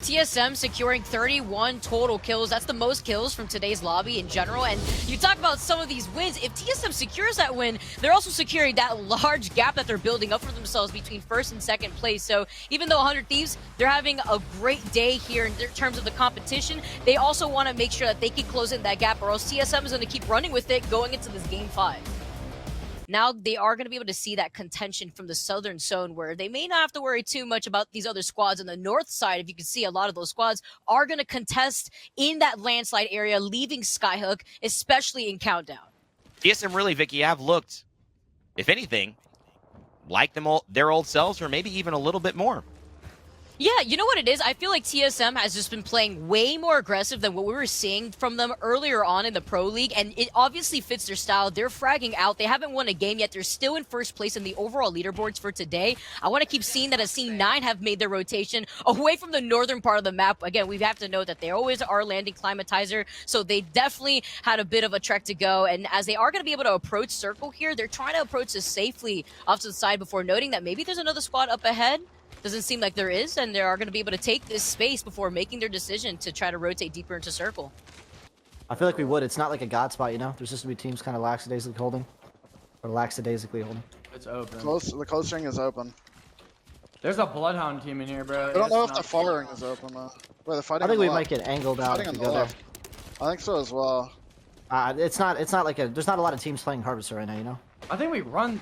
TSM securing 31 total kills. That's the most kills from today's lobby in general. And you talk about some of these wins. If TSM secures that win, they're also securing that large gap that they're building up for themselves between first and second place. So even though 100 Thieves, they're having a great day here in terms of the competition, they also want to make sure that they can close in that gap, or else TSM is going to keep running with it going into this game 5. Now they are going to be able to see that contention from the southern zone, where they may not have to worry too much about these other squads on the north side. If you can see, a lot of those squads are going to contest in that landslide area, leaving Skyhook, especially in Countdown. TSM really, Vicky, have looked, if anything, like their old selves, or maybe even a little bit more. Yeah, you know what it is? I feel like TSM has just been playing way more aggressive than what we were seeing from them earlier on in the Pro League, and it obviously fits their style. They're fragging out. They haven't won a game yet. They're still in first place in the overall leaderboards for today. I want to keep seeing that as C9 have made their rotation away from the northern part of the map. Again, we have to know that they always are landing Climatizer, so they definitely had a bit of a trek to go, and as they are going to be able to approach Circle here, they're trying to approach this safely off to the side before noting that maybe there's another squad up ahead. Doesn't seem like there is, and they are going to be able to take this space before making their decision to try to rotate deeper into Circle. I feel like we would. It's not like a god spot, you know? There's just going to be teams kind of lackadaisically holding. Or lackadaisically holding. It's open. The close ring is open. There's a Bloodhound team in here, bro. I don't know if the far ring is open, though. Wait, they're fighting I think on we the might left. get angled out if Fighting we on the go there. left. I think so as well. It's not like a. There's not a lot of teams playing Harvester right now, you know? I think we run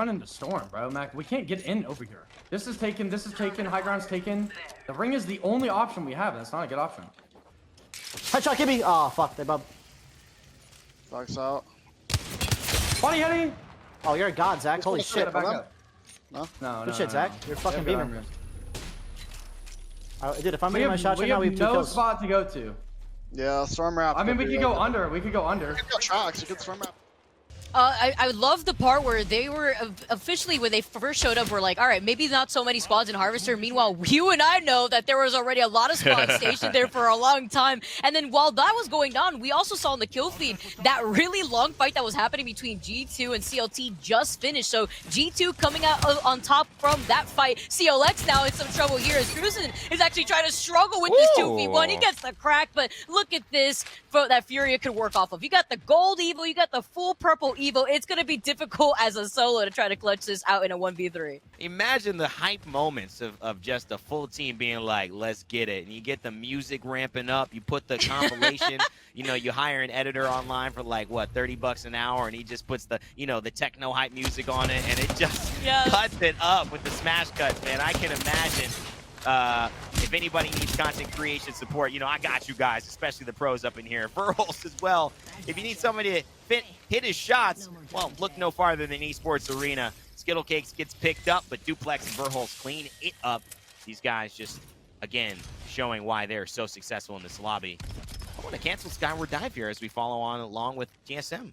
into Storm, bro. Mac, we can't get in over here. This is taken. High ground's taken. The ring is the only option we have. That's not a good option. Headshot, give me! Oh, fuck, they bumped. Fox out. Body heady! Oh, you're a god, Zach. Holy shit. Back up. No? No, Good shit, Zach. You're fucking They're beamer. good. Dude, if I'm making my shot right now, we have 2 no kills. spot to go to. Yeah, storm wrap. I mean, we could go under. We could go under. You could go tracks. You could storm wrap. I love the part where they were officially, when they first showed up, we're like, all right, maybe not so many squads in Harvester. Meanwhile, you and I know that there was already a lot of squads stationed there for a long time. And then while that was going on, we also saw in the kill feed that really long fight that was happening between G2 and CLT just finished. So G2 coming out on top from that fight. CLX now in some trouble here as Cruzen is actually trying to struggle with this 2v1. He gets the crack, but look at this that Furia could work off of. You got the gold Evo, you got the full purple Evo. It's going to be difficult as a solo to try to clutch this out in a 1v3. Imagine the hype moments of just a full team being like, let's get it. And you get the music ramping up. You put the compilation, you know, you hire an editor online for like, what, $30 an hour, and he just puts the, you know, the techno hype music on it, and it just cuts it up with the smash cuts, man. I can imagine. If anybody needs content creation support, you know, I got you guys, especially the pros up in here. Verholst as well. If you need somebody to hit his shots, well, look no farther than Esports Arena. Skittlecakes gets picked up, but Duplex and Verholst clean it up. These guys just, again, showing why they're so successful in this lobby. I want to cancel Skyward Dive here as we follow on along with TSM.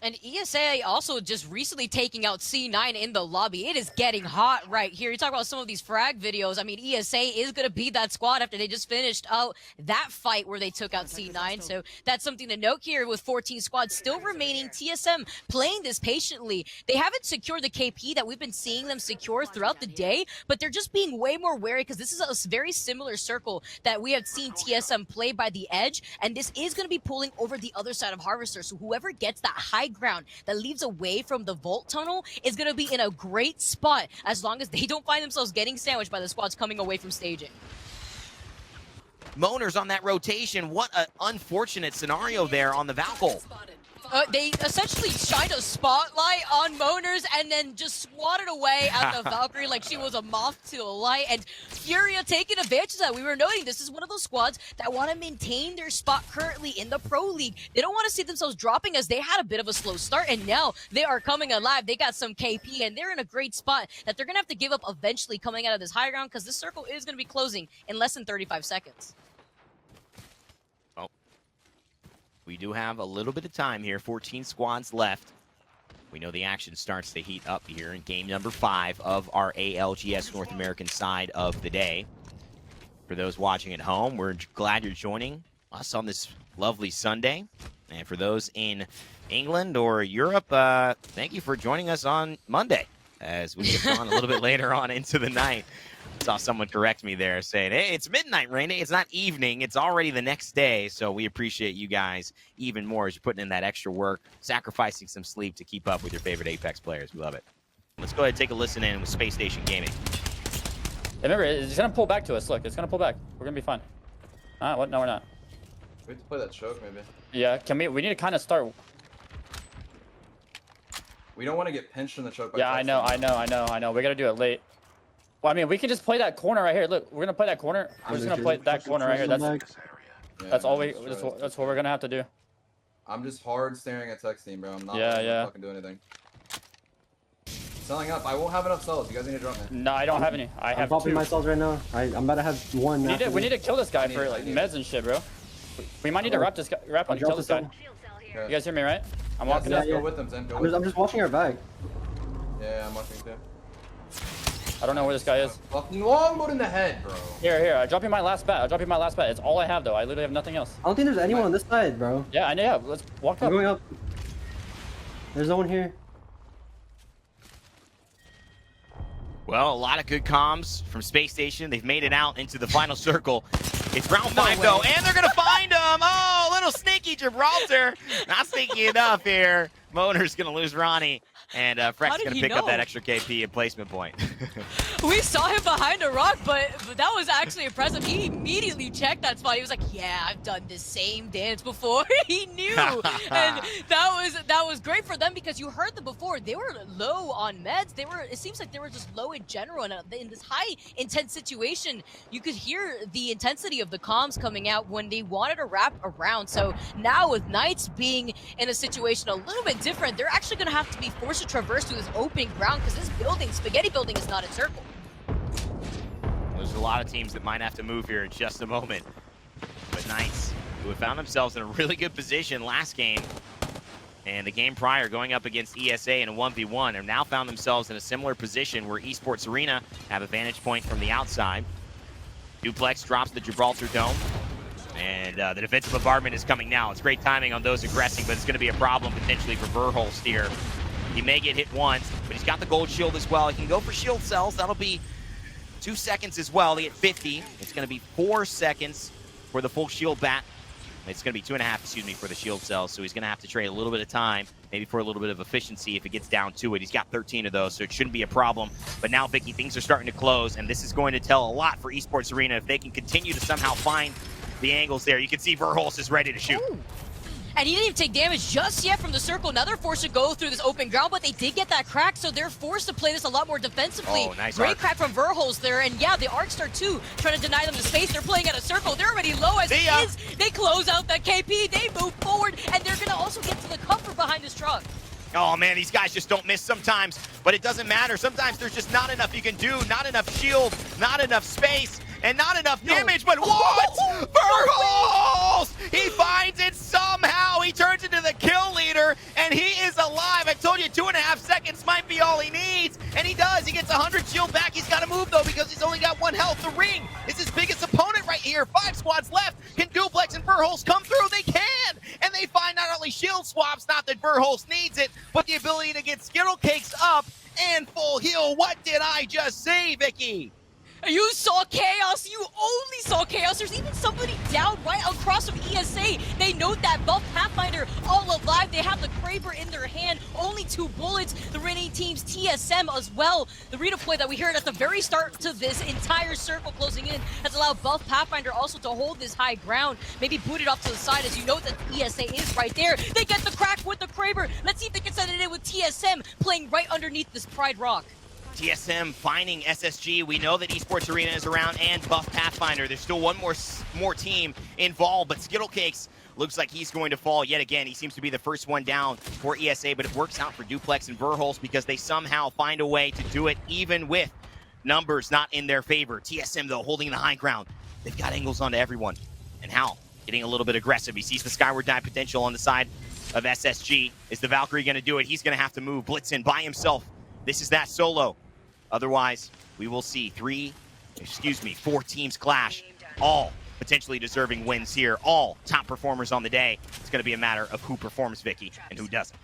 And ESA also just recently taking out C9 in the lobby. It is getting hot right here. You talk about some of these frag videos. I mean, ESA is going to be that squad after they just finished out that fight where they took out C9. So that's something to note here with 14 squads still remaining. TSM playing this patiently. They haven't secured the KP that we've been seeing them secure throughout the day, but they're just being way more wary because this is a very similar circle that we have seen TSM play by the edge, and this is going to be pulling over the other side of Harvester. So whoever gets that high ground that leaves away from the vault tunnel is going to be in a great spot as long as they don't find themselves getting sandwiched by the squads coming away from staging. Moaners on that rotation. What an unfortunate scenario there on the Valkyrie. They essentially shined a spotlight on Moaners and then just swatted away at the Valkyrie like she was a moth to a light. And Furia taking advantage of that. We were noting this is one of those squads that want to maintain their spot currently in the Pro League. They don't want to see themselves dropping as they had a bit of a slow start, and now they are coming alive. They got some KP, and they're in a great spot that they're going to have to give up eventually coming out of this high ground because this circle is going to be closing in less than 35 seconds. We do have a little bit of time here, 14 squads left. We know the action starts to heat up here in game number 5 of our ALGS North American side of the day. For those watching at home, we're glad you're joining us on this lovely Sunday. And for those in England or Europe, thank you for joining us on Monday as we get on a little bit later on into the night. saw someone correct me there saying, hey, it's midnight, Rainy. It's not evening. It's already the next day. So we appreciate you guys even more as you're putting in that extra work, sacrificing some sleep to keep up with your favorite Apex players. We love it. Let's go ahead and take a listen in with Space Station Gaming. Remember, it's going to pull back to us. Look, it's going to pull back. We're going to be fine. What? No, we're not. We have to play that choke, maybe. Yeah, we need to kind of start. We don't want to get pinched in the choke. By Yeah, I know. We got to do it late. Well, I mean, we can just play that corner right here. Look, we're going to play that corner. We're just going to play that corner right here. That's all that's what we're going to have to do. I'm just hard staring at text team, bro. I'm not fucking do anything. Selling up. I won't have enough cells. You guys need to drop me. No, I don't have any. I'm popping 2. my cells right now. I'm about to have 1. We need to kill this guy for like meds and shit, bro. We might need to wrap on kill this guy. You guys hear me, right? I'm walking up. Go with them, Zen. Go with them. I'm just watching our bag. Yeah, I'm watching too. I don't know where this guy is. Fucking longboat in the head, bro. Here. I'll drop you my last bat. It's all I have, though. I literally have nothing else. I don't think there's anyone on this side, bro. Yeah, I know. Yeah, let's walk I'm up. going up. There's no one here. Well, a lot of good comms from Space Station. They've made it out into the final circle. It's round 5, though, and they're going to find him. Oh, little sneaky Gibraltar. Not sneaky enough here. Moner's going to lose Ronnie, and Freck's going to pick up that extra KP and placement point. We saw him behind a rock, but that was actually impressive. He immediately checked that spot. He was like, yeah, I've done the same dance before. He knew. And that was great for them because you heard them before. They were low on meds. It seems like they were just low in general. And in this high intense situation, you could hear the intensity of the comms coming out when they wanted to wrap around. So now with Knights being in a situation a little bit different, they're actually going to have to be forced to traverse through this open ground because this building, Spaghetti Building, is not in circle. There's a lot of teams that might have to move here in just a moment. But Knights, who have found themselves in a really good position last game, and the game prior going up against ESA in a 1v1, have now found themselves in a similar position where Esports Arena have a vantage point from the outside. Duplex drops the Gibraltar Dome, and the defensive bombardment is coming now. It's great timing on those aggressing, but it's going to be a problem potentially for Verholst here. He may get hit once, but he's got the gold shield as well. He can go for shield cells. That'll be 2 seconds as well to get 50. It's going to be 4 seconds for the full shield bat. It's going to be 2.5, excuse me, for the shield cells. So he's going to have to trade a little bit of time, maybe for a little bit of efficiency if it gets down to it. He's got 13 of those, so it shouldn't be a problem. But now, Vicky, things are starting to close, and this is going to tell a lot for Esports Arena if they can continue to somehow find the angles there. You can see Verholst is ready to shoot. Ooh. And he didn't even take damage just yet from the circle. Now they're forced to go through this open ground, but they did get that crack, so they're forced to play this a lot more defensively. Oh, nice Great arc. crack from Verholst there, and yeah, the Arc Star too, trying to deny them the space. They're playing at a circle. They're already low as it is. They close out that KP. They move forward, and they're going to also get to the cover behind this truck. Oh, man, these guys just don't miss sometimes, but it doesn't matter. Sometimes there's just not enough you can do, not enough shield, not enough space, and not enough damage, but what? Verholst! He finds it somehow. He turns into the kill leader, and he is alive. I told you 2.5 seconds might be all he needs, and he does. He gets 100 shield back. He's got to move, though, because he's only got 1 health. The ring is his biggest opponent right here. 5 squads left. Can Duplex and Verholst come through? They can, and they find not only shield swaps, not that Verholst needs it, but the ability to get Skittle Cakes up and full heal. What did I just say, Vicky? You saw chaos. You only saw chaos. There's even somebody down right across from ESA. They note that Buff Pathfinder all alive. They have the Kraber in their hand. Only 2 bullets. The remaining team's TSM as well. The redeploy that we heard at the very start to this entire circle closing in has allowed Buff Pathfinder also to hold this high ground. Maybe boot it off to the side as you know that ESA is right there. They get the crack with the Kraber. Let's see if they can send it in with TSM playing right underneath this Pride Rock. TSM finding SSG. We know that Esports Arena is around, and Buff Pathfinder. There's still one more team involved, but Skittle Cakes looks like he's going to fall yet again. He seems to be the first one down for ESA, but it works out for Duplex and Verholst because they somehow find a way to do it even with numbers not in their favor. TSM, though, holding the high ground. They've got angles onto everyone. And Hal getting a little bit aggressive. He sees the skyward dive potential on the side of SSG. Is the Valkyrie going to do it? He's going to have to move. Blitzen by himself. This is that solo. Otherwise, we will see 4 teams clash, all potentially deserving wins here, all top performers on the day. It's going to be a matter of who performs, Vicky, and who doesn't.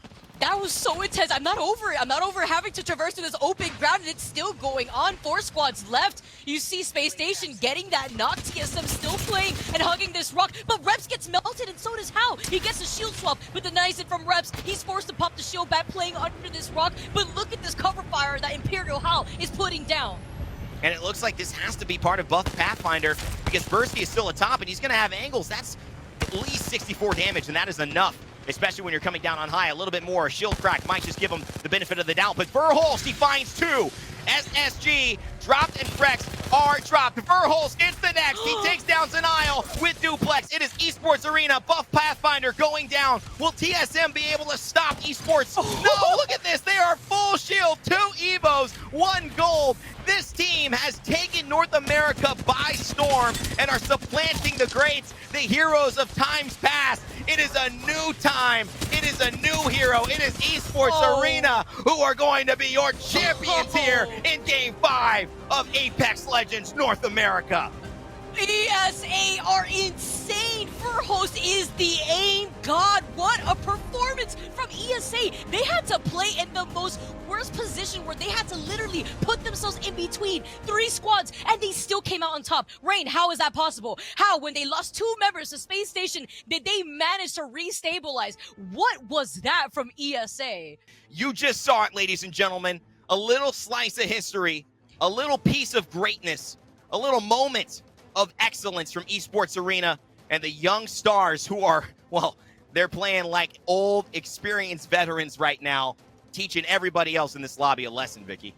That was so intense. I'm not over it. I'm not over having to traverse through this open ground, and it's still going on. 4 squads left. You see Space Station getting that knock. TSM still playing and hugging this rock, but Reps gets melted, and so does How. He gets a shield swap with the nice hit from Reps. He's forced to pop the shield back, playing under this rock, but look at this cover fire that Imperial How is putting down. And it looks like this has to be part of Buff Pathfinder because Bursky is still atop, and he's going to have angles. That's at least 64 damage, and that is enough, especially when you're coming down on high. A little bit more. Shield crack might just give him the benefit of the doubt, but Verholst, he finds 2. SSG dropped and Frex are dropped. Verholst gets the next. He takes down Zenile with Duplex. It is Esports Arena. Buff Pathfinder going down. Will TSM be able to stop Esports? No, look at this. They are full shield. 2 Evos, 1 gold. This team has taken North America by storm and are supplanting the greats, the heroes of times past. It is a new time. It is a new hero. It is Esports Arena who are going to be your champions here in Game 5 of Apex Legends North America. ESA are insane. Verholst is the aim god. What a performance from ESA. They had to play in the most worst position where they had to literally put themselves in between 3 squads, and they still came out on top. Rain, how is that possible? How, when they lost 2 members to Space Station, did they manage to restabilize? What was that from ESA? You just saw it, ladies and gentlemen. A little slice of history, a little piece of greatness, a little moment of excellence from Esports Arena and the young stars who are, well, they're playing like old, experienced veterans right now, teaching everybody else in this lobby a lesson, Vicky.